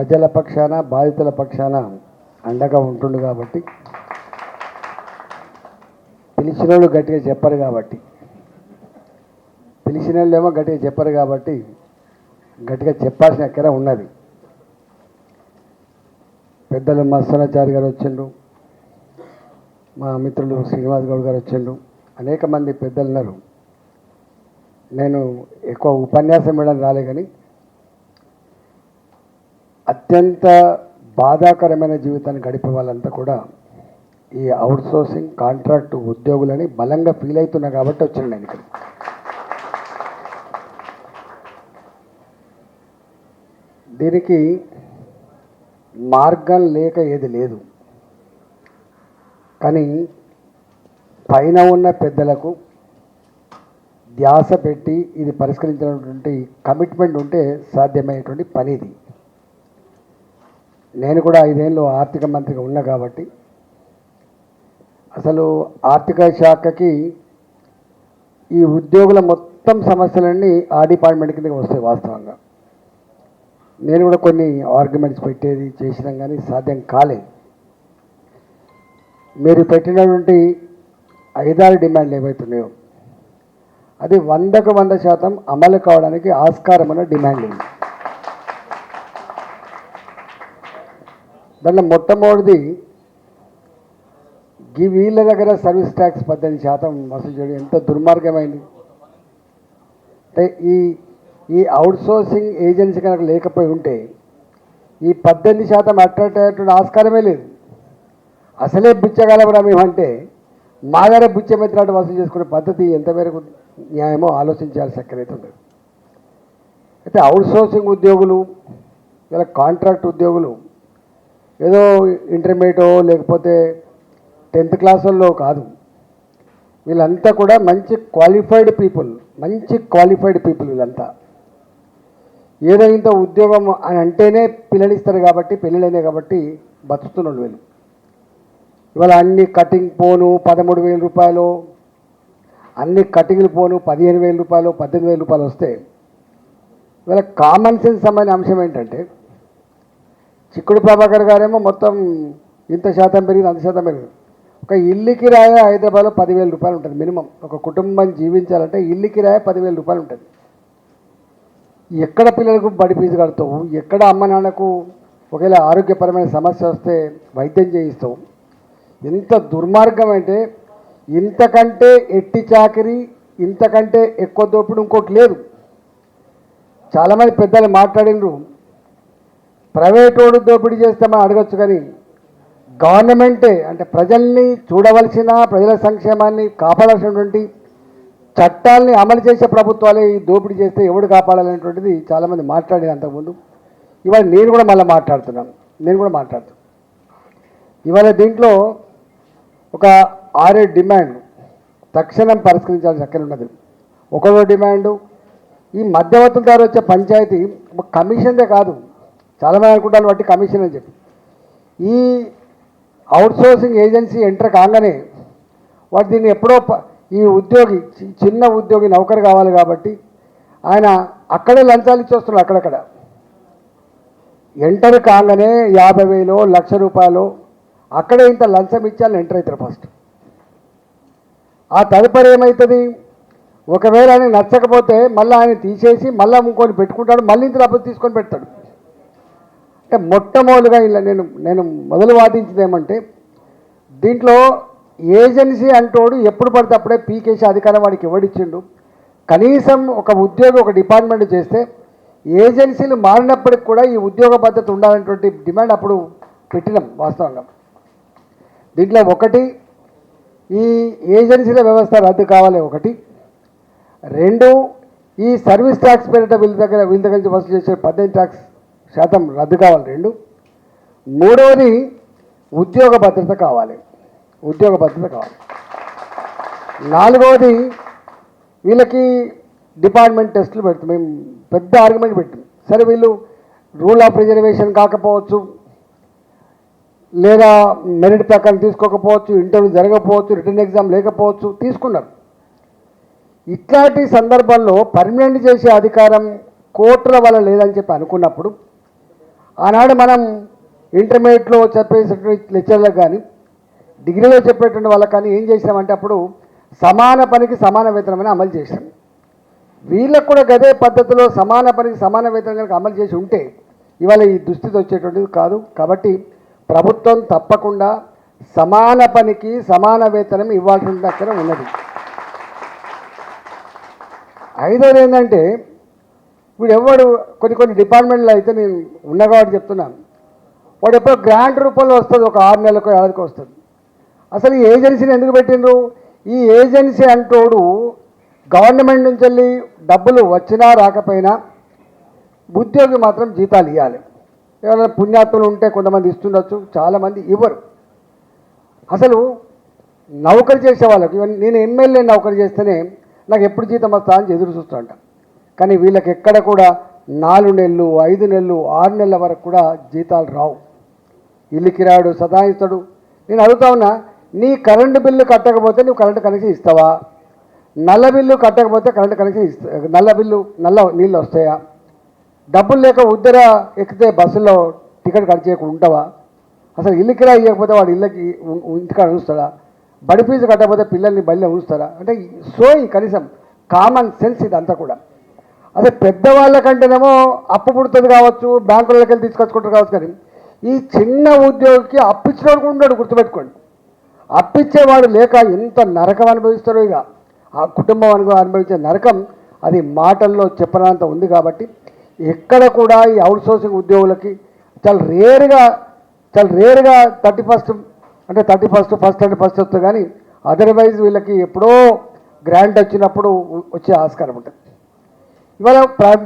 ప్రజల పక్షాన బాధితుల పక్షాన అండగా ఉంటుండు కాబట్టి, పిలిచిన వాళ్ళు గట్టిగా చెప్పరు కాబట్టి, పిలిచిన వాళ్ళేమో గట్టిగా చెప్పరు కాబట్టి గట్టిగా చెప్పాల్సిన ఎక్కడ ఉన్నది. పెద్దలు మత్సరాచారి గారు వచ్చిండు, మా మిత్రులు శ్రీనివాస్ గౌడ్ గారు వచ్చిండు, అనేక మంది పెద్దలు ఉన్నారు. నేను ఎక్కువ ఉపన్యాసం ఇవ్వడం రాలే, కానీ అత్యంత బాధాకరమైన జీవితాన్ని గడిపే వాళ్ళంతా కూడా ఈ అవుట్సోర్సింగ్ కాంట్రాక్ట్ ఉద్యోగులని బలంగా ఫీల్ అవుతున్నా కాబట్టి వచ్చాను నేను ఇక్కడ. దీనికి మార్గం లేక ఏది లేదు, కానీ పైన ఉన్న పెద్దలకు ధ్యాస పెట్టి ఇది పరిష్కరించినటువంటి కమిట్మెంట్ ఉంటే సాధ్యమయ్యేటువంటి పని ఇది. నేను కూడా 5 ఏళ్ళు ఆర్థిక మంత్రిగా ఉన్నా కాబట్టి అసలు ఆర్థిక శాఖకి ఈ ఉద్యోగుల మొత్తం సమస్యలన్నీ ఆ డిపార్ట్మెంట్ కిందకి వస్తాయి. వాస్తవంగా నేను కూడా కొన్ని ఆర్గ్యుమెంట్స్ పెట్టేది చేసినాం, కానీ సాధ్యం కాలేదు. మీరు పెట్టినటువంటి 5-6 డిమాండ్లు ఏవైతున్నాయో అది 100కు 100% అమలు కావడానికి ఆస్కారమైన డిమాండ్ ఉంది. దాంట్లో మొట్టమొదటిది వీళ్ళ దగ్గర సర్వీస్ ట్యాక్స్ 18% వసూలు చేయడం ఎంత దుర్మార్గమైంది. అంటే ఈ అవుట్సోర్సింగ్ ఏజెన్సీ కనుక లేకపోయి ఉంటే ఈ 18% అట్రాక్ట్ ఆస్కారమే లేదు. అసలే బిచ్చగలవరా మేమంటే మా దగ్గర బిచ్చమెత్తినట్టు వసూలు చేసుకునే పద్ధతి ఎంతమేరకు న్యాయమో ఆలోచించాల్సి ఎక్కడైతే ఉండదు. అయితే అవుట్సోర్సింగ్ ఉద్యోగులు ఇలా కాంట్రాక్ట్ ఉద్యోగులు ఏదో ఇంటర్మీడియటో లేకపోతే 10th క్లాసుల్లో కాదు, వీళ్ళంతా కూడా మంచి క్వాలిఫైడ్ పీపుల్ వీళ్ళంతా. ఏదో ఇంత ఉద్యోగం అని అంటేనే పిల్లనిస్తారు కాబట్టి, పెళ్ళిళ్ళైనాయి కాబట్టి బతుకుతున్నాడు వీళ్ళు. ఇవాళ అన్ని కటింగ్ పోను 13,000 రూపాయలు, అన్ని కటింగ్లు పోను 15,000 రూపాయలు, 18,000 రూపాయలు వస్తే ఇవాళ కామన్ సెన్స్ సంబంధించిన అంశం ఏంటంటే, చిక్కుడు ప్రభాకర్ గారేమో మొత్తం ఇంత శాతం పెరిగింది, అంత శాతం పెరిగింది. ఒక ఇల్లు కిరాయి హైదరాబాద్లో 10,000 రూపాయలు ఉంటుంది మినిమం. ఒక కుటుంబం జీవించాలంటే ఇల్లు కిరాయి 10,000 రూపాయలు ఉంటుంది. ఎక్కడ పిల్లలకు బడి ఫీజు కడతావు, ఎక్కడ అమ్మ నాన్నకు ఒకవేళ ఆరోగ్యపరమైన సమస్య వస్తే వైద్యం చేయిస్తావు. ఎంత దుర్మార్గం అంటే, ఇంతకంటే ఎట్టి చాకరీ, ఇంతకంటే ఎక్కువ దోపిడి ఇంకోటి లేదు. చాలామంది పెద్దలు మాట్లాడినరు, ప్రైవేటోడు దోపిడీ చేస్తామని అడగచ్చు, కానీ గవర్నమెంటే అంటే ప్రజల్ని చూడవలసిన, ప్రజల సంక్షేమాన్ని కాపాడాల్సినటువంటి చట్టాలని అమలు చేసే ప్రభుత్వాలే ఈ దోపిడీ చేస్తే ఎవడు కాపాడాలనేటువంటిది చాలామంది మాట్లాడేది అంతకుముందు. ఇవాళ నేను కూడా మాట్లాడుతున్నాను. ఇవాళ దీంట్లో ఒక 6-7 డిమాండ్ తక్షణం పరిష్కరించాల్సి అక్కడ ఉన్నది. ఒకటో డిమాండు, ఈ మధ్యవర్తుల ద్వారా వచ్చే పంచాయతీ కమిషన్దే కాదు, చాలామంది అనుకుంటాను బట్టి కమిషన్ అని చెప్పి. ఈ అవుట్సోర్సింగ్ ఏజెన్సీ ఎంటర్ కాగానే వాడు దీన్ని ఎప్పుడో ఈ ఉద్యోగి చిన్న ఉద్యోగి నౌకరు కావాలి కాబట్టి ఆయన అక్కడే లంచాలు ఇచ్చి వస్తున్నాడు. అక్కడక్కడ ఎంటర్ కాగానే 50,000 1,00,000 రూపాయలు అక్కడే ఇంత లంచం ఇచ్చాలని ఎంటర్ అవుతారు ఫస్ట్. ఆ తదుపరి ఏమవుతుంది, ఒకవేళ ఆయన నచ్చకపోతే మళ్ళీ ఆయన తీసేసి మళ్ళీ ఇంకొని పెట్టుకుంటాడు, మళ్ళీ ఇంత డబ్బులు తీసుకొని పెడతాడు. అంటే మొట్టమొదటిగా ఇలా నేను మొదలు వాదించింది ఏమంటే, దీంట్లో ఏజెన్సీ అంటోడు ఎప్పుడు పడితే అప్పుడే పీకేసే అధికారం వాడికి ఎవడిచ్చిండు. కనీసం ఒక ఉద్యోగి ఒక డిపార్ట్మెంట్ చేస్తే ఏజెన్సీలు మారినప్పటికి కూడా ఈ ఉద్యోగ పద్ధతి ఉండాలనేటువంటి డిమాండ్ అప్పుడు పెట్టినాం వాస్తవంగా. దీంట్లో ఒకటి, ఈ ఏజెన్సీల వ్యవస్థ రద్దు కావాలి ఒకటి. 2, ఈ సర్వీస్ ట్యాక్స్ పేరిట వీళ్ళ దగ్గర నుంచి వసూలు చేసే 18% రద్దు కావాలి 2. మూడవది ఉద్యోగ భద్రత కావాలి. 4వది వీళ్ళకి డిపార్ట్మెంట్ టెస్టులు పెడతాం. మేము పెద్ద ఆర్గ్యుమెంట్ పెట్టాం. సరే వీళ్ళు రూల్ ఆఫ్ రిజర్వేషన్ కాకపోవచ్చు, లేదా మెరిట్ ప్రకారం తీసుకోకపోవచ్చు, ఇంటర్వ్యూ జరగకపోవచ్చు, రిటర్న్ ఎగ్జామ్ లేకపోవచ్చు, తీసుకున్నారు. ఇట్లాంటి సందర్భంలో పర్మనెంట్ చేసే అధికారం కోర్టుల వల్ల లేదని చెప్పి అనుకున్నప్పుడు ఆనాడు మనం ఇంటర్మీడియట్లో చెప్పేటువంటి లెక్చర్లకు కానీ డిగ్రీలో చెప్పేటువంటి వాళ్ళకి కానీ ఏం చేసామంటే అప్పుడు సమాన పనికి సమాన వేతనమని అమలు చేసాం. వీళ్ళకు కూడా గదే పద్ధతిలో సమాన పనికి సమాన వేతనం కనుక అమలు చేసి ఉంటే ఇవాళ ఈ దుస్థితి వచ్చేటువంటిది కాదు. కాబట్టి ప్రభుత్వం తప్పకుండా సమాన పనికి సమాన వేతనం ఇవ్వాల్సిన అక్కడ ఉన్నది. ఐదోది ఏంటంటే ఇప్పుడు ఎవడు కొన్ని డిపార్ట్మెంట్లో అయితే నేను ఉన్న కాబట్టి చెప్తున్నాను, వాడు ఎప్పుడో గ్రాంట్ రూపంలో వస్తుంది, ఒక 6 నెలలకు ఏడాదికి వస్తుంది. అసలు ఈ ఏజెన్సీని ఎందుకు పెట్టిండ్రు? ఈ ఏజెన్సీ అంటోడు గవర్నమెంట్ నుంచి వెళ్ళి డబ్బులు వచ్చినా రాకపోయినా ఉద్యోగి మాత్రం జీతాలు ఇవ్వాలి. ఎవరైనా పుణ్యాత్తులు ఉంటే కొంతమంది ఇస్తుండొచ్చు, చాలామంది ఇవ్వరు. అసలు నౌకరీ చేసే వాళ్ళకి నేను ఎమ్మెల్యే నౌకరీ చేస్తేనే నాకు ఎప్పుడు జీతం వస్తా అని ఎదురు చూస్తుంట. కానీ వీళ్ళకి ఎక్కడ కూడా 4 నెలలు 5 నెలలు 6 నెలల వరకు కూడా జీతాలు రావు. ఇల్లు కిరాడు సతాయిస్తాడు. నేను అడుగుతా ఉన్నా, నీ కరెంటు బిల్లు కట్టకపోతే నువ్వు కరెంటు కనెక్షన్ ఇస్తావా? నల్ల బిల్లు కట్టకపోతే కరెంటు కనెక్షన్ నల్ల నీళ్ళు వస్తాయా? డబ్బులు లేక ఉద్దర ఎక్కితే బస్సులో టికెట్ కట్ చేయకుండా ఉంటావా? అసలు ఇల్లు కిరా ఇవ్వకపోతే వాడు ఇళ్ళకి ఇంటికాడ ఉంచుతాడా? బడి ఫీజు కట్టకపోతే పిల్లల్ని బడిలో ఉంచుతారా? అంటే ఈ కనీసం కామన్ సెన్స్ ఇదంతా కూడా. అదే పెద్దవాళ్ళకంటేనేమో అప్పు పుడుతుంది కావచ్చు, బ్యాంకులకి వెళ్ళి తీసుకొచ్చుకుంటారు కావచ్చు. కానీ ఈ చిన్న ఉద్యోగికి అప్పిచ్చినోడు కూడా ఉన్నాడు, గుర్తుపెట్టుకోండి. అప్పిచ్చేవాడు లేక ఎంత నరకం అనుభవిస్తారో, ఇక ఆ కుటుంబం అనుభవించే నరకం అది మాటల్లో చెప్పనంత ఉంది. కాబట్టి ఎక్కడ కూడా ఈ అవుట్సోర్సింగ్ ఉద్యోగులకి చాలా రేరుగా 31st అంటే 31st ఫస్ట్ అండ్ ఫస్ట్ వస్తుంది. కానీ అదర్వైజ్ వీళ్ళకి ఎప్పుడో గ్రాంట్ వచ్చినప్పుడు వచ్చే ఆస్కారం ఉంటుంది. ఇవాళ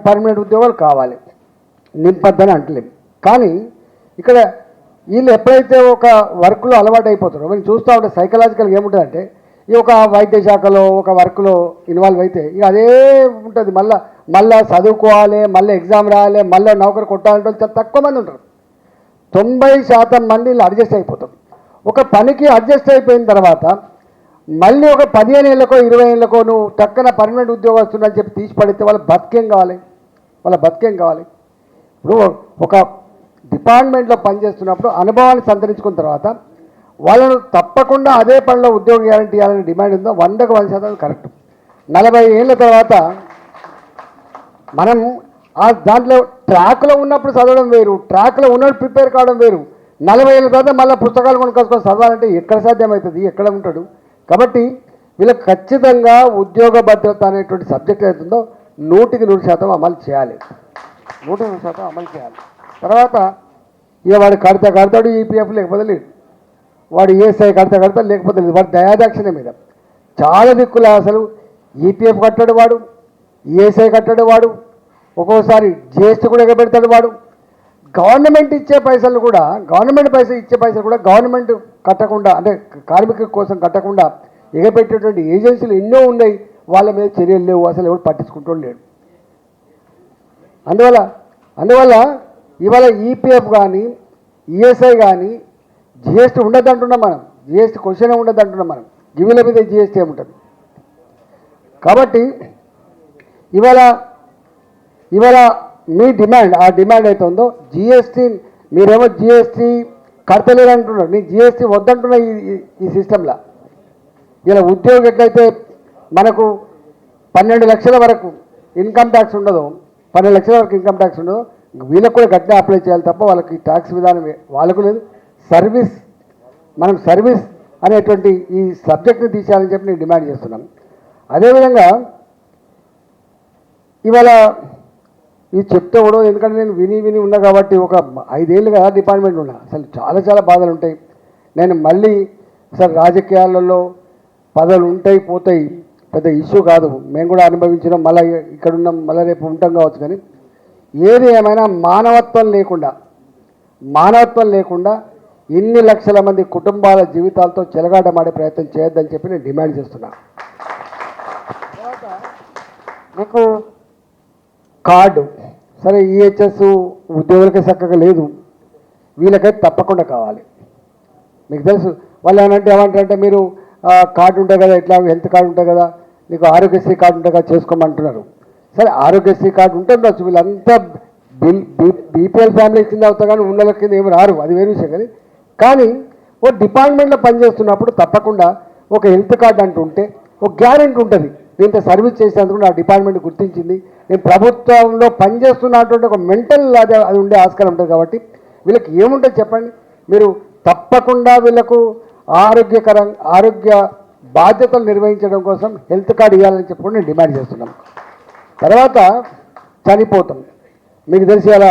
పర్మనెంట్ ఉద్యోగాలు కావాలి, నింపద్దని అంటలేము. కానీ ఇక్కడ వీళ్ళు ఎప్పుడైతే ఒక వర్క్లో అలవాటు అయిపోతారో, మనం చూస్తూ ఉంటే సైకలాజికల్గా ఏముంటుందంటే, ఈ ఒక వైద్య శాఖలో ఒక వర్క్లో ఇన్వాల్వ్ అయితే ఇక అదే ఉంటుంది. మళ్ళీ చదువుకోవాలి, మళ్ళీ ఎగ్జామ్ రాయాలి, మళ్ళీ నౌకరు కొట్టాలంటే చాలా తక్కువ మంది ఉంటారు. 90% మంది ఇలా అడ్జస్ట్ అయిపోతారు. ఒక పనికి అడ్జస్ట్ అయిపోయిన తర్వాత మళ్ళీ ఒక 15 ఏళ్ళకో 20 ఏళ్ళకో నువ్వు టక్కన పర్మనెంట్ ఉద్యోగం వస్తుందని చెప్పి తీసి పడితే వాళ్ళ బతికేం కావాలి? ఇప్పుడు ఒక డిపార్ట్మెంట్లో పనిచేస్తున్నప్పుడు అనుభవాన్ని సంతరించుకున్న తర్వాత వాళ్ళను తప్పకుండా అదే పనిలో ఉద్యోగ గ్యారంటీ ఇవ్వాలని డిమాండ్ ఉందో 100కు 100% కరెక్ట్. 40 ఏళ్ళ తర్వాత మనం దాంట్లో ట్రాక్లో ఉన్నప్పుడు చదవడం వేరు, ట్రాక్లో ఉన్నప్పుడు ప్రిపేర్ కావడం వేరు. 40 ఏళ్ళ తర్వాత మళ్ళీ పుస్తకాలు కొనుక్కొచ్చుకొని చదవాలంటే ఎక్కడ సాధ్యమవుతుంది? ఎక్కడ ఉంటాడు? కాబట్టి వీళ్ళకి ఖచ్చితంగా ఉద్యోగ భద్రత అనేటువంటి సబ్జెక్ట్ అవుతుందో 100% అమలు చేయాలి. 100% అమలు చేయాలి. తర్వాత ఇక వాడు కడతాడు ఈపీఎఫ్, లేకపోతే లేదు. వాడు ఈఎస్ఐ కడతాడు, లేకపోతే లేదు. వాడు దయాదాక్షిణ మీద చాలా దిక్కులే. అసలు ఈపీఎఫ్ కట్టాడు వాడు, ఈఎస్ఐ కట్టాడు వాడు, ఒక్కోసారి జిఎస్టీ కూడా ఎగబెడతాడు వాడు. గవర్నమెంట్ ఇచ్చే పైసలు కూడా గవర్నమెంట్ కట్టకుండా, అంటే కార్మికుల కోసం కట్టకుండా ఎగబెట్టేటువంటి ఏజెన్సీలు ఎన్నో ఉన్నాయి. వాళ్ళ మీద చర్యలు లేవు, అసలు ఎవరు పట్టించుకుంటూ లేడు. అందువల్ల ఇవాళ ఈపీఎఫ్ కానీ ఈఎస్ఐ కానీ జిఎస్టీ ఉండదు అంటున్నాం మనం. జిఎస్టీ క్వశ్చనే ఉండదు అంటున్నాం మనం. గివిల మీద జిఎస్టీ ఏముంటుంది? కాబట్టి ఇవాళ మీ డిమాండ్, ఆ డిమాండ్ అయితే ఉందో జిఎస్టీ, మీరేమో జిఎస్టీ కడతలేరు అంటున్నారు. నేను జిఎస్టీ వద్దంటున్నా ఈ సిస్టంలో. ఇలా ఉద్యోగం ఎట్లయితే మనకు 12 లక్షల వరకు ఇన్కమ్ ట్యాక్స్ ఉండదో, 12 లక్షల వరకు ఇన్కమ్ ట్యాక్స్ ఉండదో, వీళ్ళకు కూడా గట్టిగా అప్లై చేయాలి తప్ప వాళ్ళకి ట్యాక్స్ విధానం వాళ్ళకు లేదు. మనం సర్వీస్ అనేటువంటి ఈ సబ్జెక్ట్ని తీసేయాలని చెప్పి నేను డిమాండ్ చేస్తున్నాను. అదేవిధంగా ఇవాళ ఇది చెప్తే కూడా, ఎందుకంటే నేను విని ఉన్నా కాబట్టి ఒక 5 ఏళ్ళుగా డిపార్ట్మెంట్ ఉన్నా. అసలు చాలా బాధలు ఉంటాయి. నేను మళ్ళీ అసలు రాజకీయాలలో పదవులు ఉంటాయి పోతాయి, పెద్ద ఇష్యూ కాదు. మేము కూడా అనుభవించినాం, మళ్ళీ ఇక్కడ ఉన్నాం, మళ్ళీ రేపు ఉంటాం కావచ్చు. కానీ ఏది ఏమైనా మానవత్వం లేకుండా ఇన్ని లక్షల మంది కుటుంబాల జీవితాలతో చెలగాటమాడే ప్రయత్నం చేయొద్దని చెప్పి నేను డిమాండ్ చేస్తున్నాను. తర్వాత మీకు కార్డు, సరే ఈహెచ్ఎస్ ఉద్యోగులకే చక్కగా లేదు, వీళ్ళకైతే తప్పకుండా కావాలి. మీకు తెలుసు వాళ్ళు ఏమంటారంటే మీరు కార్డు ఉంటాయి కదా, ఎట్లా హెల్త్ కార్డు ఉంటాయి కదా, నీకు ఆరోగ్యశ్రీ కార్డు ఉంటాయి కదా చేసుకోమంటున్నారు. సరే ఆరోగ్యశ్రీ కార్డు ఉంటుండొచ్చు, వీళ్ళంతా బీపీఎల్ ఫ్యామిలీ కింద అవుతా కానీ ఉన్నల కింద ఏమి రారు, అది వేరే విషయం. కానీ ఓ డిపార్ట్మెంట్లో పనిచేస్తున్నప్పుడు తప్పకుండా ఒక హెల్త్ కార్డు అంటూ ఉంటే ఒక గ్యారెంటీ ఉంటుంది. నేను ఇంత సర్వీస్ చేసేందుకు నా డిపార్ట్మెంట్ గుర్తించింది, నేను ప్రభుత్వంలో పనిచేస్తున్నటువంటి ఒక మెంటల్ అది ఉండే ఆస్కారం ఉంటుంది. కాబట్టి వీళ్ళకి ఏముంటుంది చెప్పండి, మీరు తప్పకుండా వీళ్ళకు ఆరోగ్య బాధ్యతలు నిర్వహించడం కోసం హెల్త్ కార్డు ఇవ్వాలని చెప్పి నేను డిమాండ్ చేస్తున్నాను. తర్వాత చనిపోతాం, మీకు తెలిసి అలా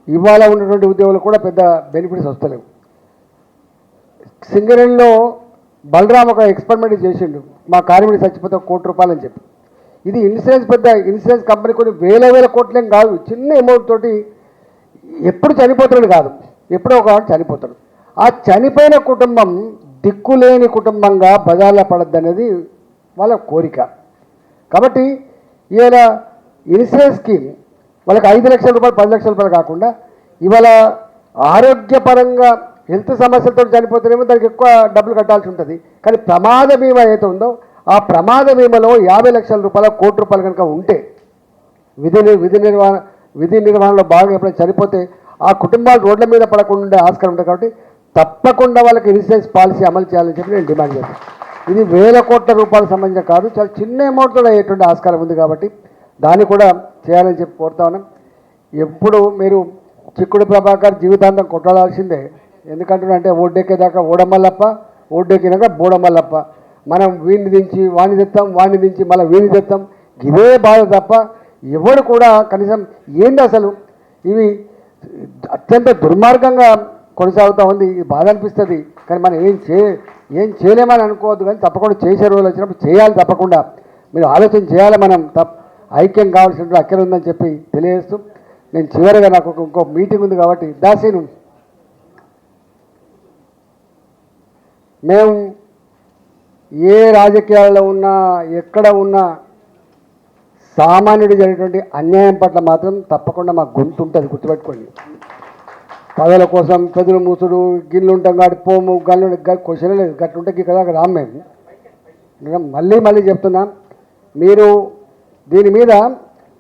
ఇవాళ ఉన్నటువంటి ఉద్యోగులు కూడా పెద్ద బెనిఫిట్స్ వస్తలేవు. సింగరేణిలో బలరామ్ ఒక ఎక్స్పెరిమెంట్ చేసిండు, మా కార్మికుడు చచ్చిపోతే ₹1 కోటి అని చెప్పి. ఇది పెద్ద ఇన్సూరెన్స్ కంపెనీ కొన్ని వేల కోట్లేం కాదు, చిన్న అమౌంట్ తోటి ఎప్పుడు చనిపోతాడు కాదు, ఎప్పుడో ఒక చనిపోతాడు. ఆ చనిపోయిన కుటుంబం దిక్కులేని కుటుంబంగా బజార్లో పడద్దనేది వాళ్ళ కోరిక. కాబట్టి ఈయన ఇన్సూరెన్స్ స్కీమ్ వాళ్ళకి 5 లక్షల రూపాయలు 10 లక్షల రూపాయలు కాకుండా ఇవాళ ఆరోగ్యపరంగా హెల్త్ సమస్యలతో చనిపోతేనేమో దానికి ఎక్కువ డబ్బులు కట్టాల్సి ఉంటుంది. కానీ ప్రమాద బీమా ఏదైతే ఉందో ఆ ప్రమాద బీమాలో 50 లక్షల రూపాయలు ₹1 కోటి కనుక ఉంటే విధి నిర్వహణలో భాగంగా ఎప్పుడైనా చనిపోతే ఆ కుటుంబాలు రోడ్ల మీద పడకుండా ఉండే ఆస్కారం ఉంటుంది. కాబట్టి తప్పకుండా వాళ్ళకి ఇన్సూరెన్స్ పాలసీ అమలు చేయాలని చెప్పి నేను డిమాండ్ చేస్తాను. ఇది ₹1,000 కోట్ల సంబంధించిన కాదు, చాలా చిన్న అమౌంట్తో అయ్యేటువంటి ఆస్కారం ఉంది. కాబట్టి దాన్ని కూడా చేయాలని చెప్పి కోరుతా ఉన్నాం. ఎప్పుడు మీరు చిక్కుడు ప్రభాకర్ జీవితాంతం కొట్టాడాల్సిందే. ఎందుకంటే ఓడ్డెక్కేదాకా ఓడమల్లప్ప, ఓడ్డెక్కినాక బోడమల్లప్ప. మనం వీడిని దించి వాణ్ణి తెస్తాం, వాణ్ణి దించి మళ్ళీ వీడిని తెస్తాం, ఇదే బాధ తప్ప ఎవడు కూడా కనీసం ఏంది అసలు ఇవి అత్యంత దుర్మార్గంగా కొనసాగుతూ ఉంది. ఇది బాధ అనిపిస్తుంది. కానీ మనం ఏం చేయలేమని అనుకోవద్దు. కానీ తప్పకుండా చేసే రోజులు వచ్చినప్పుడు చేయాలి. తప్పకుండా మీరు ఆలోచన చేయాలి. మనం ఐక్యం కావాల్సిన అక్కర ఉందని చెప్పి తెలియజేస్తూ నేను చివరిగా నాకు ఇంకో మీటింగ్ ఉంది కాబట్టి దాసీను మేము ఏ రాజకీయాల్లో ఉన్నా ఎక్కడ ఉన్నా సామాన్యుడు జరిగినటువంటి అన్యాయం పట్ల మాత్రం తప్పకుండా మాకు గొంతు ఉంటుంది, గుర్తుపెట్టుకోండి. పదవుల కోసం పెదలు మూసుడు గిన్నెలు ఉంటాం కాదు పోము గల్లు క్వశ్చన్ లేదు, గట్టుంటే ఇక్కడ రాము మేము. మళ్ళీ చెప్తున్నాం, మీరు దీని మీద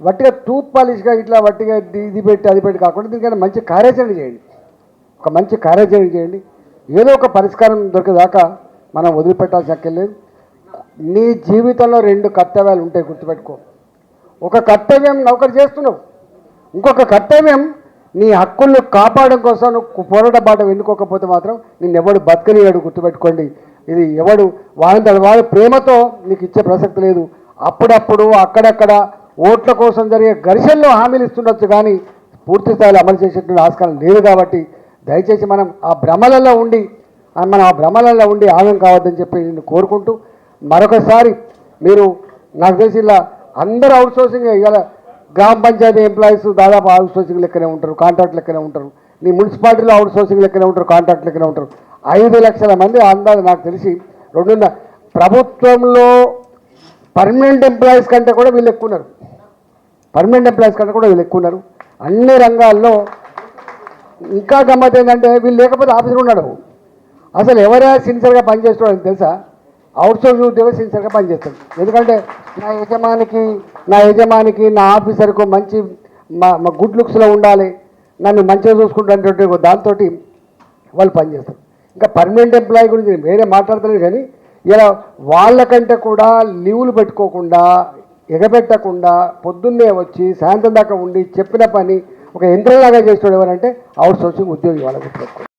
వట్టిగా టూత్ పాలిష్గా ఇట్లా వట్టిగా ఇది పెట్టి అది పెట్టి కాకుండా దీనికైనా మంచి కార్యాచరణ చేయండి. ఒక మంచి కార్యాచరణ చేయండి. ఏదో ఒక పరిష్కారం దొరికేదాకా మనం వదిలిపెట్టాల్సి అక్కర్లేదు. నీ జీవితంలో 2 కర్తవ్యాలు ఉంటాయి, గుర్తుపెట్టుకో. ఒక కర్తవ్యం నౌకరు చేస్తున్నావు, ఇంకొక కర్తవ్యం నీ హక్కులను కాపాడడం కోసం నువ్వు పోరాట బాట ఎన్నుకోకపోతే మాత్రం నిన్నెవడు బతకనివాడు, గుర్తుపెట్టుకోండి. ఇది ఎవడు వాడి ప్రేమతో నీకు ఇచ్చే ప్రసక్తి లేదు. అప్పుడప్పుడు అక్కడక్కడ ఓట్ల కోసం జరిగే ఘర్షణలో హామీలు ఇస్తుండొచ్చు, కానీ పూర్తి స్థాయిలో అమలు చేసేటువంటి ఆస్కారం లేదు. కాబట్టి దయచేసి మనం ఆ భ్రమలలో ఉండి ఆగం కావద్దని చెప్పి నేను కోరుకుంటూ మరొకసారి మీరు నాకు తెలిసి ఇలా అందరూ అవుట్సోర్సింగ్ ఇవాళ గ్రామ పంచాయతీ ఎంప్లాయీస్ దాదాపు అవుట్సోర్సింగ్ లెక్కనే ఉంటారు, కాంట్రాక్ట్ లెక్కనే ఉంటారు. నీ మున్సిపాలిటీలో అవుట్సోర్సింగ్ లెక్కనే ఉంటారు, కాంట్రాక్ట్ లెక్కనే ఉంటారు. 5 లక్షల మంది అందాలు నాకు తెలిసి ప్రభుత్వంలో పర్మనెంట్ ఎంప్లాయీస్ కంటే కూడా వీళ్ళు ఎక్కువ ఉన్నారు. అన్ని రంగాల్లో ఇంకా గమ్మత్ ఏంటంటే వీళ్ళు లేకపోతే ఆఫీసర్ ఉన్నాడు. అసలు ఎవరైనా సిన్సియర్గా పనిచేస్తున్నాడు తెలుసా? అవుట్సోర్స్ ఉద్యోగం సిన్సియర్గా పనిచేస్తాడు. ఎందుకంటే నా యజమానికి నా ఆఫీసర్కు మంచి మా గుడ్ లుక్స్లో ఉండాలి, నన్ను మంచిగా చూసుకుంటున్నటువంటి దాంతో వాళ్ళు పనిచేస్తారు. ఇంకా పర్మనెంట్ ఎంప్లాయీ గురించి వేరే మాట్లాడతలేదు. కానీ ఇలా వాళ్ళకంటే కూడా లీవులు పెట్టుకోకుండా ఎగబెట్టకుండా పొద్దున్నే వచ్చి సాయంత్రం దాకా ఉండి చెప్పిన పని ఒక యంత్రంలాగా చేసేవాడు ఎవరంటే అవుట్సోర్సింగ్ ఉద్యోగి. వాళ్ళకి